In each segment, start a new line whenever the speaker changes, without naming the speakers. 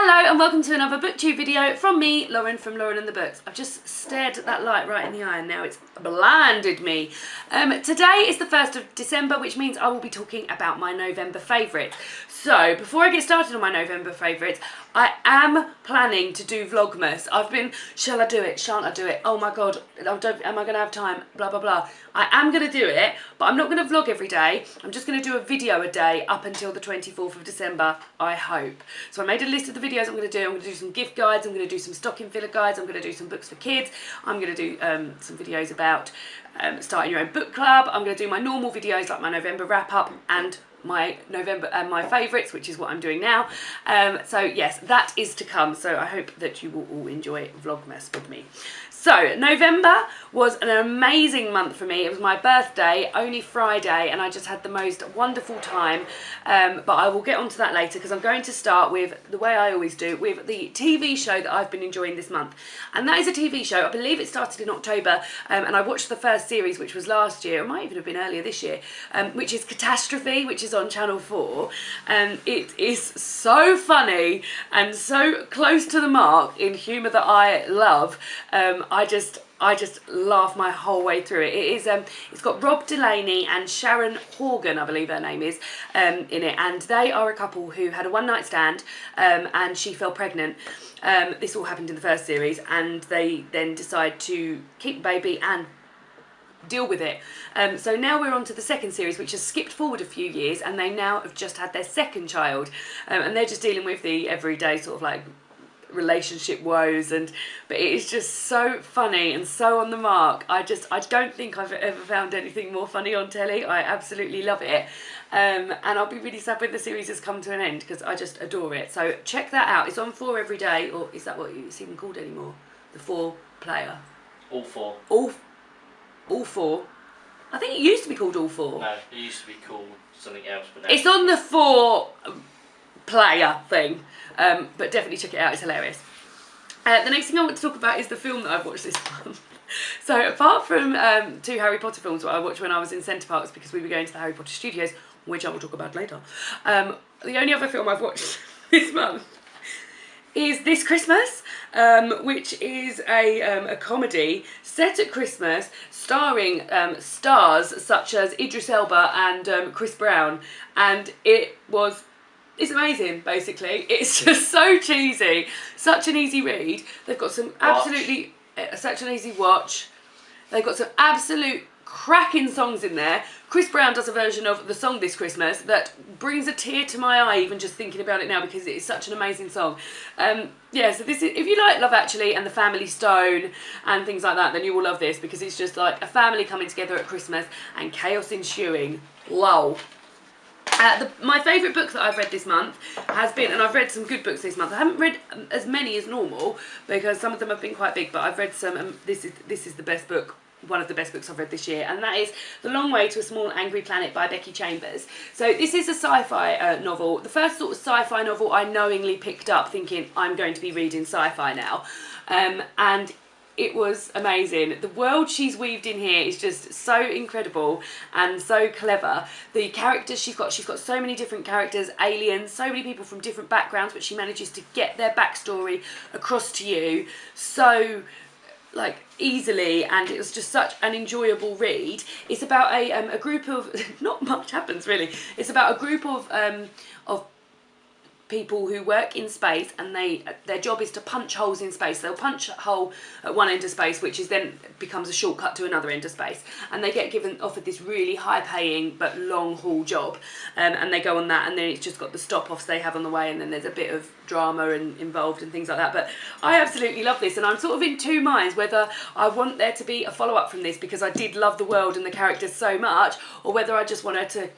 Hello and welcome to another booktube video from me, Lauren from Lauren and the Books. I've just stared at that light right in the eye and now it's blinded me. Today is the 1st of December, which means I will be talking about my November favourites. So before I get started on my November favourites, I am planning to do Vlogmas. I've been, shall I do it? Shan't I do it? Oh my god, am I going to have time? Blah blah blah. I am going to do it, but I'm not going to vlog every day. I'm just going to do a video a day up until the 24th of December, I hope. So I made a list of the videos I'm going to do. I'm going to do some gift guides, I'm going to do some stocking filler guides, I'm going to do some books for kids, I'm going to do some videos about starting your own book club, I'm going to do my normal videos like my November wrap up and my November and my favourites, which is what I'm doing now. So yes, that is to come, so I hope that you will all enjoy Vlogmas with me. So November was an amazing month for me. It was my birthday, only Friday, and I just had the most wonderful time. But I will get onto that later because I'm going to start with, the way I always do, with the TV show that I've been enjoying this month. And that is a TV show, I believe it started in October, and I watched the first series, which was last year, it might even have been earlier this year, which is Catastrophe, which is on Channel 4. It is so funny and so close to the mark in humour that I love. I just laugh my whole way through it. It is it's got Rob Delaney and Sharon Horgan, I believe her name is, in it, and they are a couple who had a one-night stand, and she fell pregnant. This all happened in the first series, and they then decide to keep the baby and deal with it. So now we're on to the second series, which has skipped forward a few years, and they now have just had their second child, and they're just dealing with the everyday sort of like relationship woes, but it is just so funny and so on the mark. I don't think I've ever found anything more funny on telly. I absolutely love it, and I'll be really sad when the series has come to an end because I just adore it. So check that out. It's on 4 every day, or is that what it's even called anymore? The 4 player.
All 4.
All 4. I think it used to be called All 4.
No, it used to be called something else, but now
it's on the 4 player thing. But definitely check it out, it's hilarious. The next thing I want to talk about is the film that I've watched this month. So apart from 2 Harry Potter films that I watched when I was in Centre Parks because we were going to the Harry Potter studios, which I will talk about later, the only other film I've watched this month is This Christmas, which is a comedy set at Christmas starring stars such as Idris Elba and Chris Brown, and it's amazing, basically. It's just so cheesy, such an easy read. They've got some absolutely, such an easy watch. They've got some absolute cracking songs in there. Chris Brown does a version of the song This Christmas that brings a tear to my eye even just thinking about it now because it is such an amazing song. Yeah, so this is, if you like Love Actually and The Family Stone and things like that, then you will love this because it's just like a family coming together at Christmas and chaos ensuing. Lol. My favourite book that I've read this month has been, and I've read some good books this month. I haven't read as many as normal because some of them have been quite big, but I've read some. This is the best book, one of the best books I've read this year, and that is The Long Way to a Small Angry Planet by Becky Chambers. So this is a sci-fi novel. The first sort of sci-fi novel I knowingly picked up thinking I'm going to be reading sci-fi now, and it was amazing. The world she's weaved in here is just so incredible and so clever. The characters she's got so many different characters, aliens, so many people from different backgrounds, but she manages to get their backstory across to you so like easily, and it was just such an enjoyable read. It's about a group of not much happens really. It's about a group of people who work in space, and their job is to punch holes in space. They'll punch a hole at one end of space, which is then becomes a shortcut to another end of space, and they get offered this really high paying but long haul job, and they go on that, and then it's just got the stop offs they have on the way, and then there's a bit of drama involved and things like that. But I absolutely love this, and I'm sort of in 2 minds whether I want there to be a follow-up from this because I did love the world and the characters so much, or whether I just want her to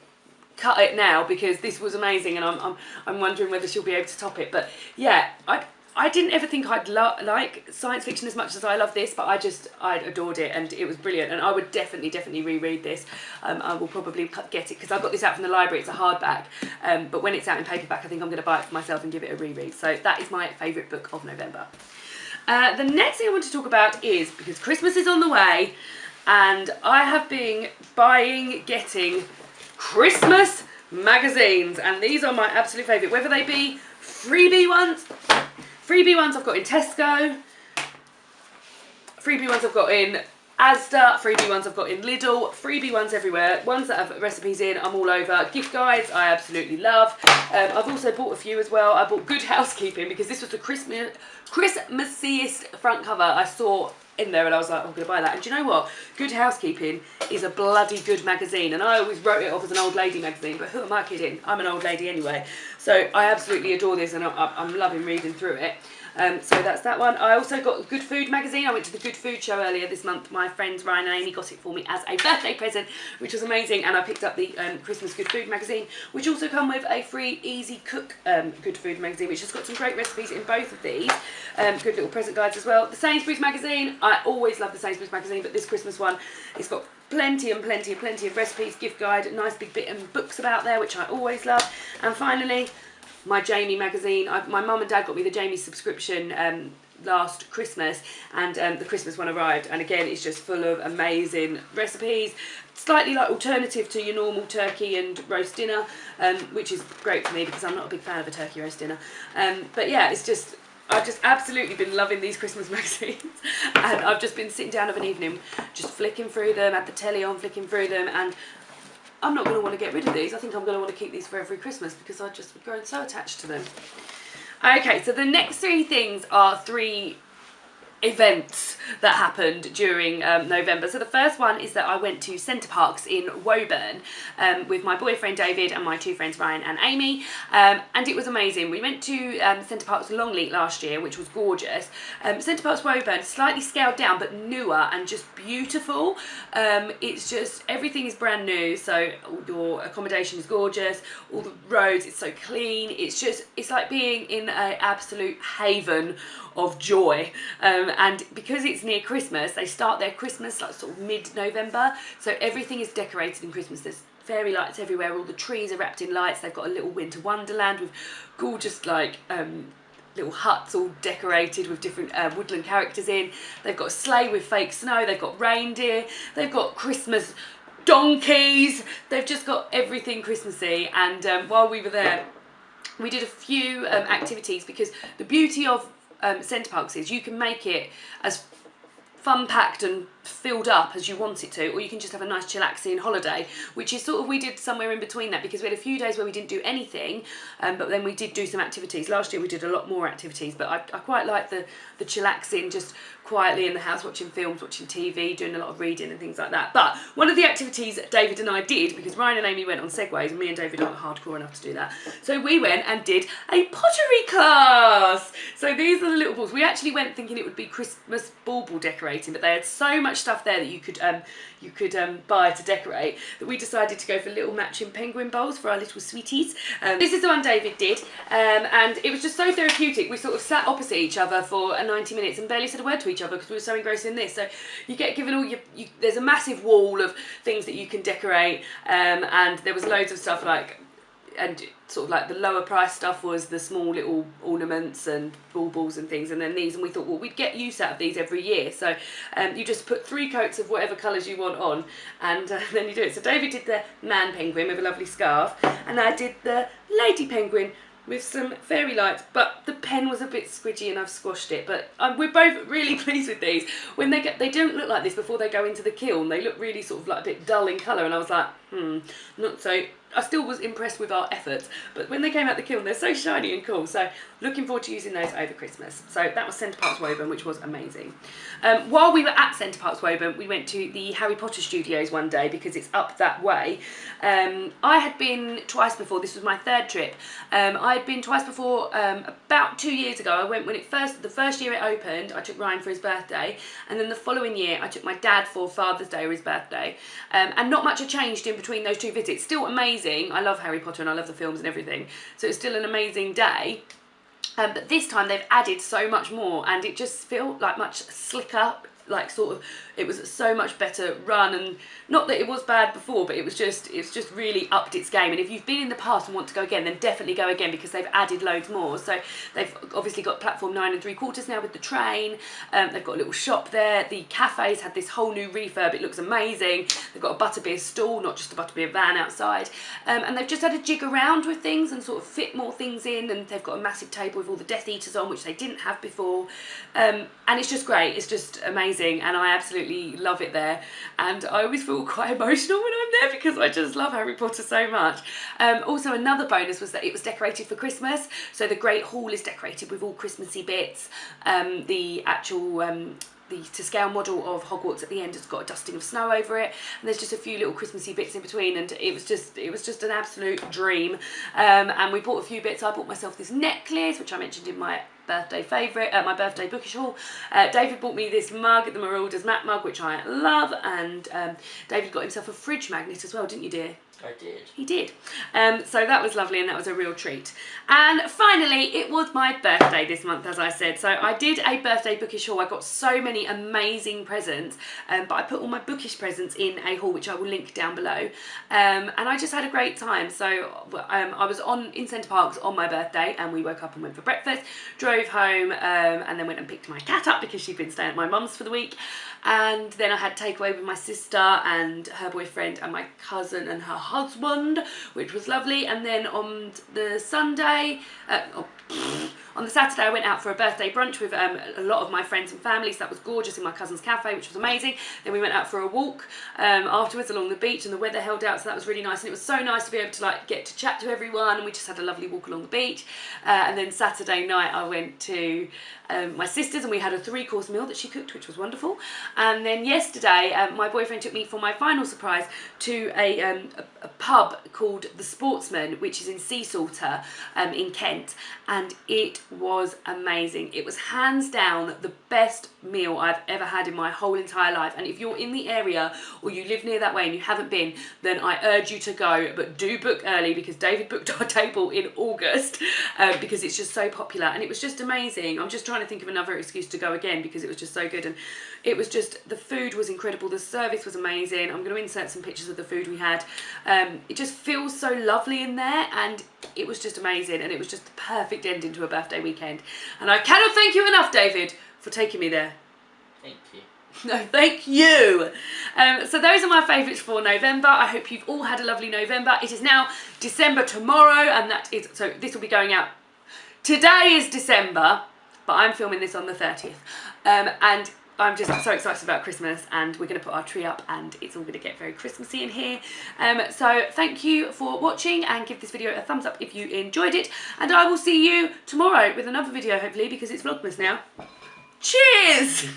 cut it now because this was amazing, and I'm wondering whether she'll be able to top it. But yeah, I didn't ever think I'd like science fiction as much as I love this, but I adored it, and it was brilliant, and I would definitely reread this. I will probably get it because I got this out from the library. It's a hardback, but when it's out in paperback I think I'm going to buy it for myself and give it a reread. So that is my favourite book of November. The next thing I want to talk about is, because Christmas is on the way, and I have been getting Christmas magazines, and these are my absolute favourite, whether they be freebie ones Freebie ones I've got in Tesco. Freebie ones I've got in Asda. Freebie ones I've got in Lidl. Freebie ones everywhere. Ones that have recipes in, I'm all over. Gift guides, I absolutely love. I've also bought a few as well. I bought Good Housekeeping because this was the Christmassiest front cover I saw in there, and I was like, I'm going to buy that. And do you know what? Good Housekeeping is a bloody good magazine, and I always wrote it off as an old lady magazine, but who am I kidding? I'm an old lady anyway. So I absolutely adore this, and I'm loving reading through it. So that's that one. I also got Good Food magazine. I went to the Good Food show earlier this month. My friends Ryan and Amy got it for me as a birthday present, which was amazing. And I picked up the Christmas Good Food magazine, which also come with a free Easy Cook Good Food magazine, which has got some great recipes in both of these. Good little present guides as well. The Sainsbury's magazine. I always love the Sainsbury's magazine, but this Christmas one, it's got plenty of recipes, gift guide, nice big bit and books about there, which I always love. And finally, my Jamie magazine. My mum and dad got me the Jamie subscription last Christmas, and the Christmas one arrived, and again it's just full of amazing recipes, slightly like alternative to your normal turkey and roast dinner, which is great for me because I'm not a big fan of a turkey roast dinner. But yeah, it's just, I've just absolutely been loving these Christmas magazines, and I've just been sitting down of an evening just flicking through them, had the telly on, flicking through them, and I'm not going to want to get rid of these. I think I'm going to want to keep these for every Christmas because I've just grown so attached to them. Okay, so the next three things are three events that happened during November. So the first one is that I went to Centre Parks in Woburn with my boyfriend David and my two friends Ryan and Amy, and it was amazing. We went to Centre Parks Longleat last year, which was gorgeous. Centre Parks Woburn, slightly scaled down but newer and just beautiful. It's just, everything is brand new, so your accommodation is gorgeous, all the roads, it's so clean. It's just, it's like being in an absolute haven of joy, and because it's near Christmas, they start their Christmas like sort of mid-November, so everything is decorated in Christmas. There's fairy lights everywhere, all the trees are wrapped in lights. They've got a little winter wonderland with gorgeous like little huts all decorated with different woodland characters in. They've got a sleigh with fake snow, they've got reindeer, they've got Christmas donkeys, they've just got everything Christmassy. And while we were there, we did a few activities, because the beauty of Centre Parks is you can make it as fun packed and filled up as you want it to, or you can just have a nice chillaxing holiday, which is sort of, we did somewhere in between that, because we had a few days where we didn't do anything, but then we did do some activities. Last year we did a lot more activities, but I quite like the chillaxing, just quietly in the house watching films, watching TV, doing a lot of reading and things like that. But one of the activities David and I did, because Ryan and Amy went on segways and me and David aren't hardcore enough to do that, so we went and did a pottery class. So these are the little balls. We actually went thinking it would be Christmas bauble decorating, but they had so much stuff there that you could buy to decorate, that we decided to go for little matching penguin bowls for our little sweeties. This is the one David did, and it was just so therapeutic. We sort of sat opposite each other for 90 minutes and barely said a word to each other because we were so engrossed in this. So you get given all there's a massive wall of things that you can decorate, and there was loads of stuff like, and sort of like the lower price stuff was the small little ornaments and baubles and things, and then these, and we thought, well, we'd get use out of these every year. So you just put 3 coats of whatever colours you want on, and then you do it. So David did the man penguin with a lovely scarf, and I did the lady penguin with some fairy lights, but the pen was a bit squidgy and I've squashed it. But we're both really pleased with these. When they don't look like this before they go into the kiln. They look really sort of like a bit dull in colour, and I was like, not so. I still was impressed with our efforts, but when they came out the kiln, they're so shiny and cool. So looking forward to using those over Christmas. So that was Centre Parks Woburn, which was amazing. While we were at Centre Parks Woburn, we went to the Harry Potter studios one day because it's up that way. I had been twice before. This was my 3rd trip. I had been twice before. About 2 years ago, I went when the first year it opened. I took Ryan for his birthday, and then the following year I took my dad for Father's Day or his birthday. And not much had changed in between those 2 visits. Still amazing. I love Harry Potter and I love the films and everything, so it's still an amazing day. But this time they've added so much more, and it just felt like much slicker, like sort of, it was so much better run, and not that it was bad before, but it's just really upped its game. And if you've been in the past and want to go again, then definitely go again, because they've added loads more. So they've obviously got platform 9 3/4 now with the train. They've got a little shop there. The cafe's had this whole new refurb. It looks amazing. They've got a butterbeer stall, not just a butterbeer van outside. And they've just had a jig around with things and sort of fit more things in. And they've got a massive table with all the Death Eaters on, which they didn't have before. And it's just great. It's just amazing. And I absolutely love it there. And I always feel quite emotional when I'm there, because I just love Harry Potter so much. Also, another bonus was that it was decorated for Christmas. So the Great Hall is decorated with all Christmassy bits. The actual the to scale model of Hogwarts at the end has got a dusting of snow over it, and there's just a few little Christmassy bits in between, and it was just an absolute dream. And we bought a few bits. I bought myself this necklace, which I mentioned in my birthday favourite, my birthday bookish haul. David bought me this mug, the Marauders matte mug, which I love, and David got himself a fridge magnet as well, didn't you, dear?
I did.
He did. So that was lovely, and that was a real treat. And finally, it was my birthday this month, as I said. So I did a birthday bookish haul. I got so many amazing presents, but I put all my bookish presents in a haul, which I will link down below. And I just had a great time. So I was in Centre Parks on my birthday, and we woke up and went for breakfast, drove home, and then went and picked my cat up because she'd been staying at my mum's for the week. And then I had takeaway with my sister and her boyfriend and my cousin and her husband, which was lovely. And then on the Saturday, I went out for a birthday brunch with a lot of my friends and family, so that was gorgeous, in my cousin's cafe, which was amazing. Then we went out for a walk afterwards along the beach, and the weather held out, so that was really nice. And it was so nice to be able to like get to chat to everyone, and we just had a lovely walk along the beach. And then Saturday night I went to my sister's, and we had a 3-course meal that she cooked, which was wonderful. And then yesterday my boyfriend took me for my final surprise to a pub called The Sportsman, which is in Seasalter in Kent, and it was amazing. It was hands down the best meal I've ever had in my whole entire life. And if you're in the area or you live near that way and you haven't been, then I urge you to go, but do book early, because David booked our table in August because it's just so popular, and it was just amazing. I'm just trying to think of another excuse to go again, because it was just so good. And it was just, the food was incredible, the service was amazing. I'm going to insert some pictures of the food we had. It just feels so lovely in there, and it was just amazing, and it was just the perfect ending to a birthday weekend. And I cannot thank you enough, David, for taking me there.
Thank you.
No, thank you. So those are my favourites for November. I hope you've all had a lovely November. It is now December tomorrow, and that is, so this will be going out. Today is December, but I'm filming this on the 30th. And I'm just so excited about Christmas, and we're going to put our tree up, and it's all going to get very Christmassy in here. So thank you for watching, and give this video a thumbs up if you enjoyed it. And I will see you tomorrow with another video, hopefully, because it's Vlogmas now. Cheers!